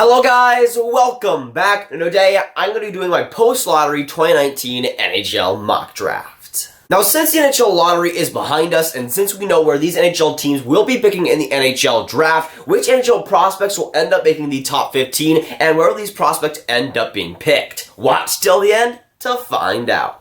Hello guys, welcome back. And today I'm going to be doing my post-lottery 2019 NHL mock draft. Now since the NHL lottery is behind us and since we know where these NHL teams will be picking in the NHL draft, which NHL prospects will end up making the top 15 and where these prospects end up being picked. Watch till the end to find out.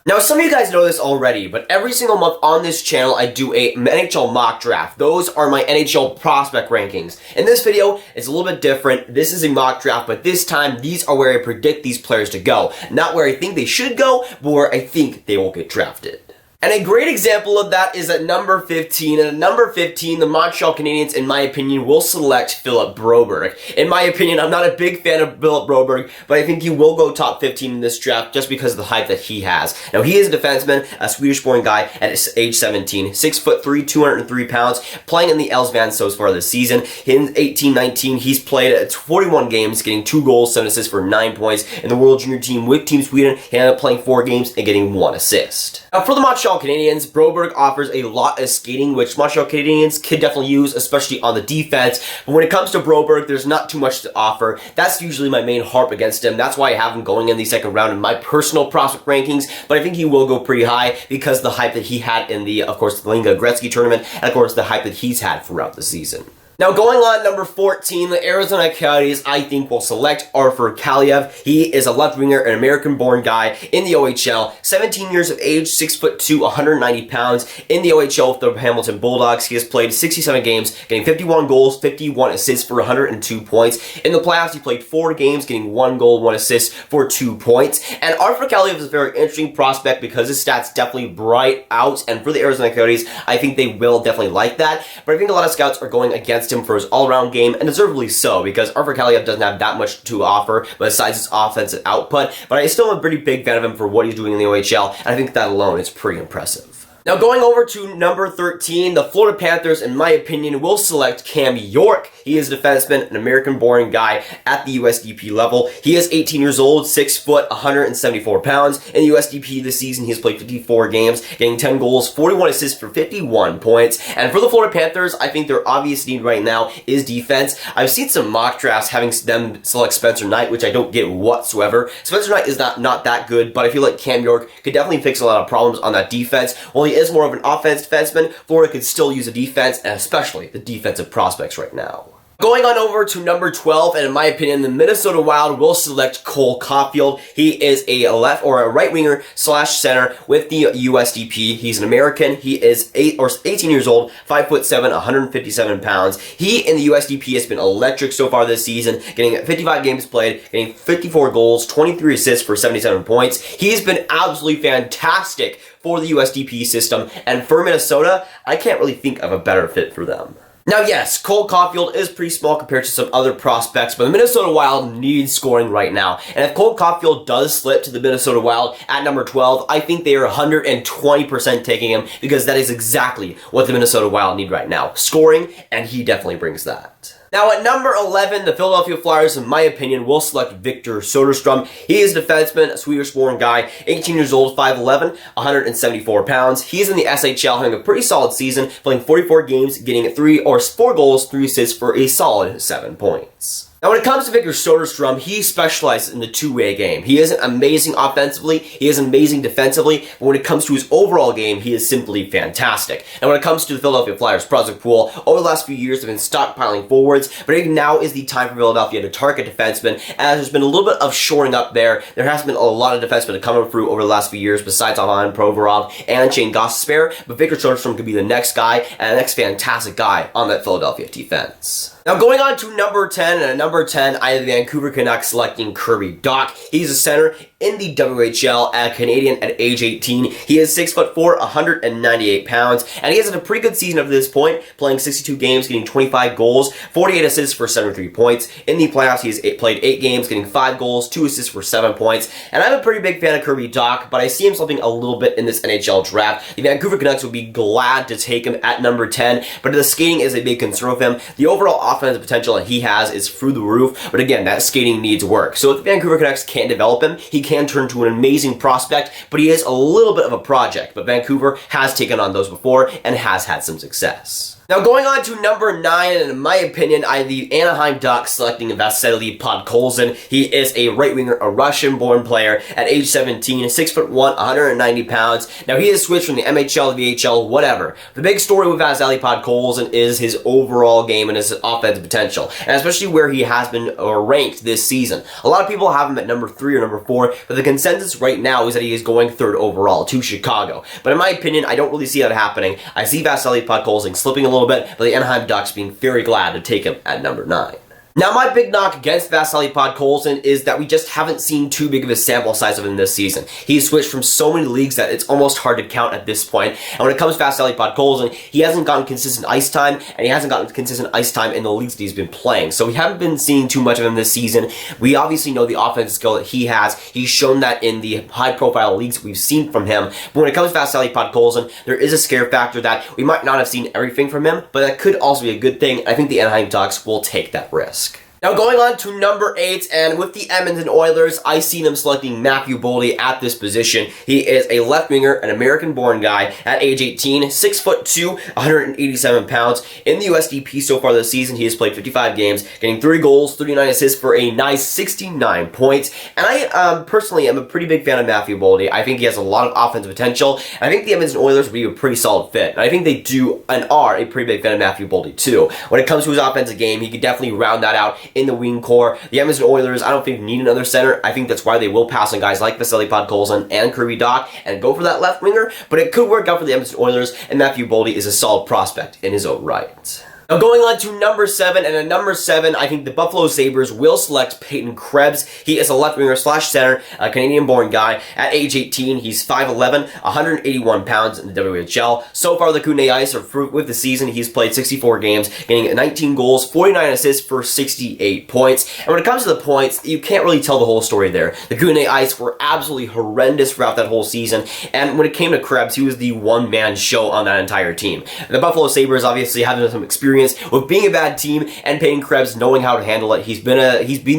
Now, some of you guys know this already, but every single month on this channel, I do a NHL mock draft. Those are my NHL prospect rankings. In this video, it's a little bit different. This is a mock draft, but this time, these are where I predict these players to go. Not where I think they should go, but where I think they will get drafted. And a great example of that is at number 15. And at number 15, the Montreal Canadiens, in my opinion, will select Philip Broberg. In my opinion, I'm not a big fan of Philip Broberg, but I think he will go top 15 in this draft just because of the hype that he has. Now, he is a defenseman, a Swedish-born guy at age 17, 6'3", 203 pounds, playing in the Elfsvans so far this season. In 18-19, he's played 41 games, getting 2 goals, 7 assists for 9 points. In the World Junior team with Team Sweden, he ended up playing 4 games and getting 1 assist. Now, for the Montreal Canadiens, Broberg offers a lot of skating, which Montreal Canadiens could definitely use, especially on the defense. But when it comes to Broberg, there's not too much to offer. That's usually my main harp against him. That's why I have him going in the second round in my personal prospect rankings. But I think he will go pretty high because of the hype that he had in the, of course, the Linga Gretzky tournament, and of course the hype that he's had throughout the season. Now, going on number 14, the Arizona Coyotes, I think, will select Arthur Kaliyev. He is a left winger, an American-born guy in the OHL, 17 years of age, 6'2", 190 pounds. In the OHL with the Hamilton Bulldogs, he has played 67 games, getting 51 goals, 51 assists for 102 points. In the playoffs, he played 4 games, getting 1 goal, 1 assist for 2 points. And Arthur Kaliyev is a very interesting prospect because his stats definitely bright out. And for the Arizona Coyotes, I think they will definitely like that. But I think a lot of scouts are going against him for his all-around game, and deservedly so, because Arthur Kaliyev doesn't have that much to offer besides his offensive output, but I still am a pretty big fan of him for what he's doing in the OHL, and I think that alone is pretty impressive. Now, going over to number 13, the Florida Panthers, in my opinion, will select Cam York. He is a defenseman, an American-born guy at the USDP level. He is 18 years old, 6 foot, 174 pounds. In the USDP this season, he has played 54 games, getting 10 goals, 41 assists for 51 points. And for the Florida Panthers, I think their obvious need right now is defense. I've seen some mock drafts having them select Spencer Knight, which I don't get whatsoever. Spencer Knight is not that good, but I feel like Cam York could definitely fix a lot of problems on that defense. While he is more of an offense defenseman, Florida could still use a defense, and especially the defensive prospects right now. Going on over to number 12, and in my opinion, the Minnesota Wild will select Cole Caufield. He is a left or a right winger slash center with the USDP. He's an American. He is 18 years old, 5'7", 157 pounds. He in the USDP has been electric so far this season, getting 55 games played, getting 54 goals, 23 assists for 77 points. He's been absolutely fantastic for the USDP system, and for Minnesota, I can't really think of a better fit for them. Now, yes, Cole Caulfield is pretty small compared to some other prospects, but the Minnesota Wild needs scoring right now. And if Cole Caulfield does slip to the Minnesota Wild at number 12, I think they are 120% taking him because that is exactly what the Minnesota Wild need right now. Scoring, and he definitely brings that. Now, at number 11, the Philadelphia Flyers, in my opinion, will select Victor Soderstrom. He is a defenseman, a Swedish-born guy, 18 years old, 5'11", 174 pounds. He's in the SHL, having a pretty solid season, playing 44 games, getting 4 goals, 3 assists for a solid 7 points. Now, when it comes to Victor Soderstrom, he specializes in the two-way game. He isn't amazing offensively, he is amazing defensively, but when it comes to his overall game, he is simply fantastic. And when it comes to the Philadelphia Flyers prospect pool, over the last few years, they've been stockpiling forwards, but I think now is the time for Philadelphia to target defensemen, as there's been a little bit of shoring up there. There has been a lot of defensemen coming through over the last few years, besides Alain Provorov and Shane Gostisbehere, but Victor Soderstrom could be the next guy, and the next fantastic guy on that Philadelphia defense. Now, going on to number 10, and at number 10, I have the Vancouver Canucks selecting Dach. He's a center in the WHL, a Canadian at age 18. He is 6'4", 198 pounds, and he has had a pretty good season up to this point, playing 62 games, getting 25 goals, 48 assists for 73 points. In the playoffs, he's played 8 games, getting 5 goals, 2 assists for 7 points, and I'm a pretty big fan of Dach, but I see him slipping a little bit in this NHL draft. The Vancouver Canucks would be glad to take him at number 10, but the skating is a big concern with him. The overall offensive potential that he has is through the roof, but again, that skating needs work. So if the Vancouver Canucks can't develop him, he can turn to an amazing prospect, but he is a little bit of a project. But Vancouver has taken on those before and has had some success. Now going on to number 9, and in my opinion, I have the Anaheim Ducks selecting Vasily Podkolzin. He is a right winger, a Russian-born player at age 17, 6'1", 190 pounds. Now he has switched from the MHL to the VHL, whatever. The big story with Vasily Podkolzin is his overall game and his offensive potential, and especially where he has been ranked this season. A lot of people have him at number 3 or number 4, but the consensus right now is that he is going 3rd overall to Chicago. But in my opinion, I don't really see that happening. I see Vasily Podkolzin slipping a little bit, but the Anaheim Ducks being very glad to take him at number 9. Now, my big knock against Vasily Podkolzin is that we just haven't seen too big of a sample size of him this season. He's switched from so many leagues that it's almost hard to count at this point. And when it comes to Vasily Podkolzin, he hasn't gotten consistent ice time, and he hasn't gotten consistent ice time in the leagues that he's been playing. So we haven't been seeing too much of him this season. We obviously know the offensive skill that he has. He's shown that in the high-profile leagues we've seen from him. But when it comes to Vasily Podkolzin, there is a scare factor that we might not have seen everything from him, but that could also be a good thing. I think the Anaheim Ducks will take that risk. Now going on to number 8, and with the Edmonton Oilers, I see them selecting Matthew Boldy at this position. He is a left winger, an American-born guy at age 18, 6'2", 187 pounds. In the USDP so far this season, he has played 55 games, getting 3 goals, 39 assists for a nice 69 points. And I personally am a pretty big fan of Matthew Boldy. I think he has a lot of offensive potential, and I think the Edmonton Oilers would be a pretty solid fit. And I think they do and are a pretty big fan of Matthew Boldy too. When it comes to his offensive game, he could definitely round that out in the wing core. The Edmonton Oilers, I don't think need another center. I think that's why they will pass on guys like Vasily Podkolzin and Dach and go for that left winger, but it could work out for the Edmonton Oilers, and Matthew Boldy is a solid prospect in his own right. Now going on to number 7, and at number 7, I think the Buffalo Sabres will select Peyton Krebs. He is a left winger slash center, a Canadian-born guy. At age 18, he's 5'11", 181 pounds in the WHL. So far, the Kootenay Ice are with the season. He's played 64 games, getting 19 goals, 49 assists for 68 points. And when it comes to the points, you can't really tell the whole story there. The Kootenay Ice were absolutely horrendous throughout that whole season, and when it came to Krebs, he was the one-man show on that entire team. The Buffalo Sabres obviously have some experience with being a bad team, and Peyton Krebs knowing how to handle it. He's been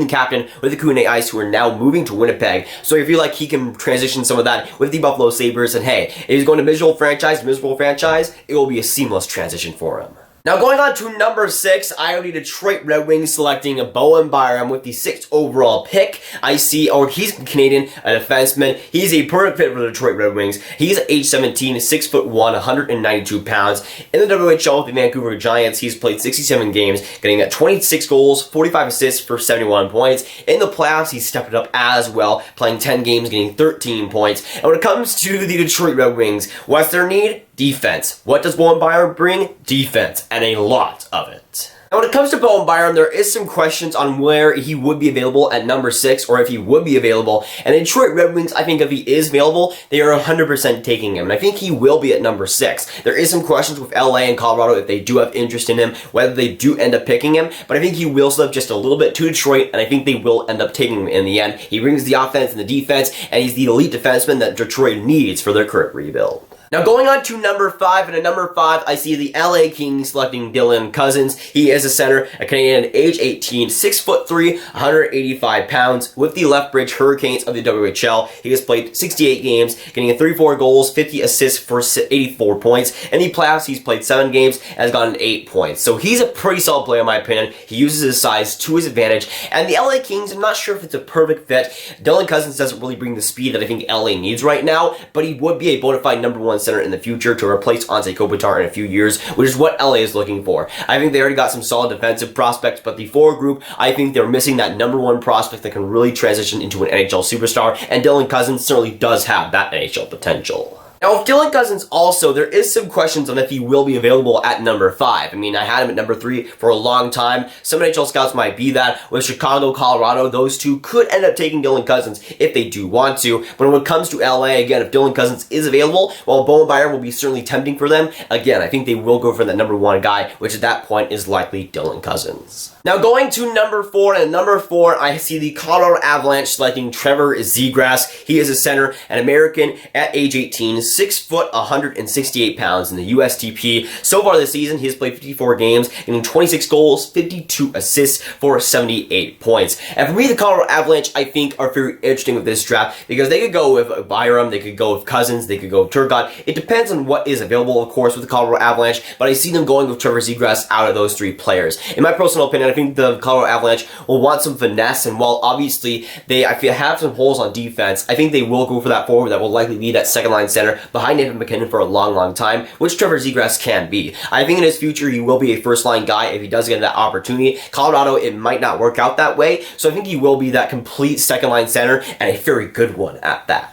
the captain with the Kootenay Ice, who are now moving to Winnipeg. So I feel like he can transition some of that with the Buffalo Sabres, and hey, if he's going to miserable franchise, it will be a seamless transition for him. Now going on to number 6, I have the Detroit Red Wings selecting Byram with the 6th overall pick. He's Canadian, a defenseman. He's a perfect fit for the Detroit Red Wings. He's age 17, 6'1", 192 pounds. In the WHL with the Vancouver Giants, he's played 67 games, getting 26 goals, 45 assists for 71 points. In the playoffs, he stepped it up as well, playing 10 games, getting 13 points. And when it comes to the Detroit Red Wings, what's their need? Defense. What does Byram bring? Defense, and a lot of it. Now when it comes to Byram, there is some questions on where he would be available at number 6, or if he would be available. And the Detroit Red Wings, I think if he is available, they are 100% taking him. And I think he will be at number 6. There is some questions with LA and Colorado if they do have interest in him, whether they do end up picking him. But I think he will slip just a little bit to Detroit, and I think they will end up taking him in the end. He brings the offense and the defense, and he's the elite defenseman that Detroit needs for their current rebuild. Now going on to number 5, and at number 5, I see the LA Kings selecting Dylan Cozens. He is a center, a Canadian, age 18, 6'3", 185 pounds, with the Lethbridge Hurricanes of the WHL. He has played 68 games, getting 34 goals, 50 assists for 84 points. In the playoffs, he's played 7 games and has gotten 8 points. So he's a pretty solid player in my opinion. He uses his size to his advantage, and the LA Kings, I'm not sure if it's a perfect fit. Dylan Cozens doesn't really bring the speed that I think LA needs right now, but he would be a bona fide number 1 center in the future to replace Anze Kopitar in a few years, which is what LA is looking for. I think they already got some solid defensive prospects, but the forward group, I think they're missing that number 1 prospect that can really transition into an NHL superstar, and Dylan Cozens certainly does have that NHL potential. Now, with Dylan Cozens also, there is some questions on if he will be available at number 5. I mean, I had him at number 3 for a long time. Some NHL scouts might be that. With Chicago, Colorado, those two could end up taking Dylan Cozens if they do want to. But when it comes to LA, again, if Dylan Cozens is available, while Byram will be certainly tempting for them, again, I think they will go for that number 1 guy, which at that point is likely Dylan Cozens. Now going to number 4, and number 4, I see the Colorado Avalanche selecting Trevor Zegras. He is a center, an American at age 18, 6 foot, 168 pounds in the USTP. So far this season, he has played 54 games, getting 26 goals, 52 assists for 78 points. And for me, the Colorado Avalanche, I think, are very interesting with this draft because they could go with Byram, they could go with Cozens, they could go with Turcotte. It depends on what is available, of course, with the Colorado Avalanche, but I see them going with Trevor Zegras out of those 3 players. In my personal opinion, I think the Colorado Avalanche will want some finesse, and while obviously I feel have some holes on defense, I think they will go for that forward that will likely be that second line center behind Nathan MacKinnon for a long time, which Trevor Zegras can be. I think in his future he will be a first line guy if he does get that opportunity. Colorado, it might not work out that way, so I think he will be that complete second line center, and a very good one at that.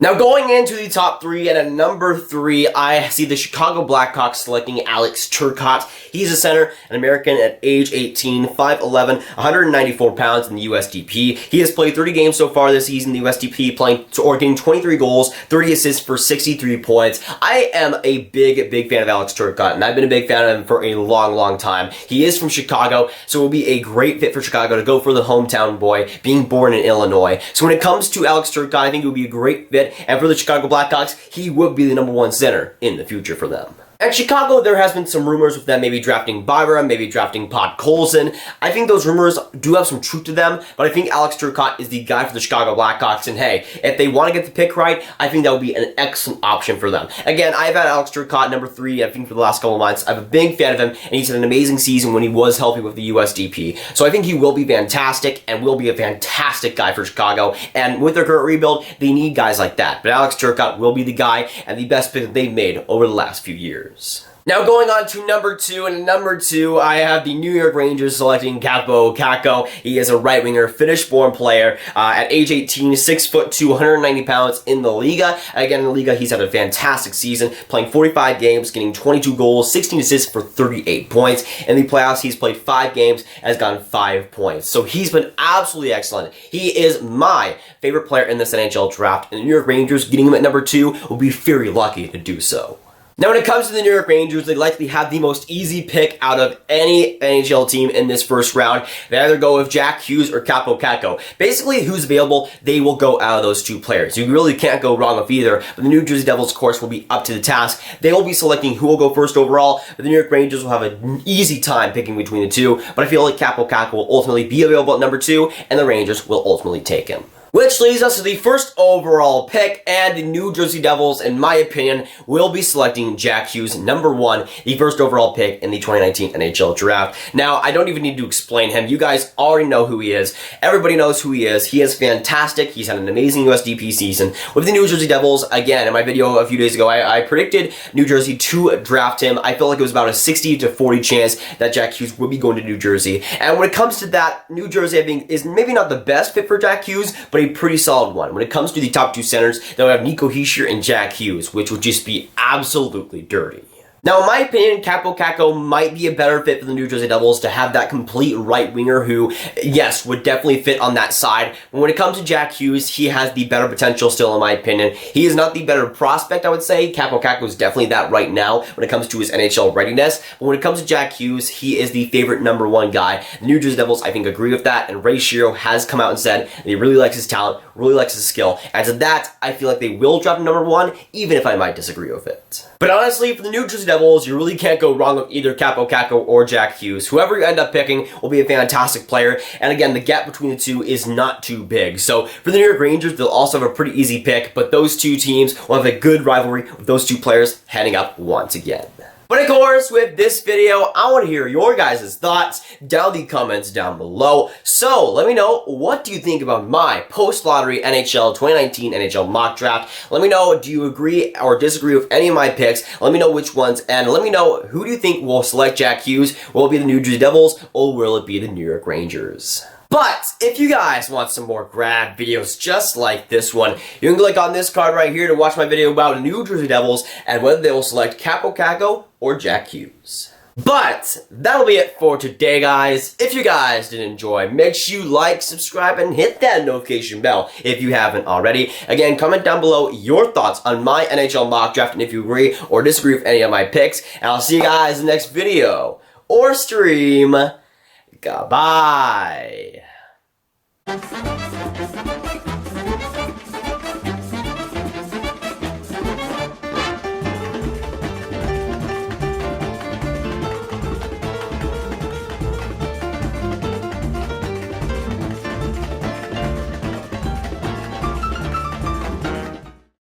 Now going into the top 3, and at number 3, I see the Chicago Blackhawks selecting Alex Turcotte. He's a center, an American at age 18, 5'11", 194 pounds in the USDP. He has played 30 games so far this season in the USDP, getting 23 goals, 30 assists for 63 points. I am a big fan of Alex Turcotte, and I've been a big fan of him for a long time. He is from Chicago, so it will be a great fit for Chicago to go for the hometown boy, being born in Illinois. So when it comes to Alex Turcotte, I think it would be a great fit. And for the Chicago Blackhawks, he would be the number 1 center in the future for them. At Chicago, there has been some rumors with them maybe drafting Byram, maybe drafting Podkolzin. I think those rumors do have some truth to them, but I think Alex Turcotte is the guy for the Chicago Blackhawks, and hey, if they want to get the pick right, I think that would be an excellent option for them. Again, I've had Alex Turcotte number 3, I think, for the last couple of months. I'm a big fan of him, and he's had an amazing season when he was healthy with the USDP. So I think he will be fantastic, and will be a fantastic guy for Chicago, and with their current rebuild, they need guys like that. But Alex Turcotte will be the guy, and the best pick that they've made over the last few years. Now going on to number 2, and at number 2, I have the New York Rangers selecting Kakko. He is a right winger, Finnish-born player, at age 18, 6'2", 190 pounds in the Liga. Again, in the Liga, he's had a fantastic season, playing 45 games, getting 22 goals, 16 assists for 38 points. In the playoffs, he's played 5 games, has gotten 5 points. So he's been absolutely excellent. He is my favorite player in this NHL draft, and the New York Rangers, getting him at number 2, will be very lucky to do so. Now, when it comes to the New York Rangers, they likely have the most easy pick out of any NHL team in this first round. They either go with Jack Hughes or Kakko. Basically, who's available, they will go out of those 2 players. You really can't go wrong with either, but the New Jersey Devils, of course, will be up to the task. They will be selecting who will go first overall, but the New York Rangers will have an easy time picking between the 2, but I feel like Kakko will ultimately be available at number 2, and the Rangers will ultimately take him. Which leads us to the first overall pick, and the New Jersey Devils, in my opinion, will be selecting Jack Hughes, number 1, the first overall pick in the 2019 NHL Draft. Now, I don't even need to explain him. You guys already know who he is. Everybody knows who he is. He is fantastic. He's had an amazing USDP season. With the New Jersey Devils, again, in my video a few days ago, I predicted New Jersey to draft him. I felt like it was about a 60 to 40 chance that Jack Hughes would be going to New Jersey. And when it comes to that, New Jersey, I think, is maybe not the best fit for Jack Hughes, but a pretty solid one. When it comes to the top 2 centers, they'll have Nico Hischier and Jack Hughes, which would just be absolutely dirty. Now, in my opinion, Kakko might be a better fit for the New Jersey Devils to have that complete right winger who, yes, would definitely fit on that side. But when it comes to Jack Hughes, he has the better potential still, in my opinion. He is not the better prospect, I would say. Kakko is definitely that right now when it comes to his NHL readiness. But when it comes to Jack Hughes, he is the favorite number 1 guy. The New Jersey Devils, I think, agree with that. And Ray Shero has come out and said that he really likes his talent, really likes his skill. And to that, I feel like they will drop him number 1, even if I might disagree with it. But honestly, for the New Jersey Devils, you really can't go wrong with either Kakko or Jack Hughes. Whoever you end up picking will be a fantastic player. And again, the gap between the 2 is not too big. So for the New York Rangers, they'll also have a pretty easy pick, but those 2 teams will have a good rivalry with those 2 players heading up once again. But of course, with this video, I want to hear your guys' thoughts down in the comments down below. So let me know, what do you think about my post-lottery NHL 2019 NHL mock draft? Let me know, do you agree or disagree with any of my picks? Let me know which ones, and let me know, who do you think will select Jack Hughes? Will it be the New Jersey Devils, or will it be the New York Rangers? But if you guys want some more grad videos just like this one, you can click on this card right here to watch my video about the New Jersey Devils and whether they will select Kakko or Jack Hughes. But that'll be it for today, guys. If you guys did enjoy, make sure you like, subscribe, and hit that notification bell if you haven't already. Again, comment down below your thoughts on my NHL mock draft and if you agree or disagree with any of my picks. And I'll see you guys in the next video or stream. Goodbye.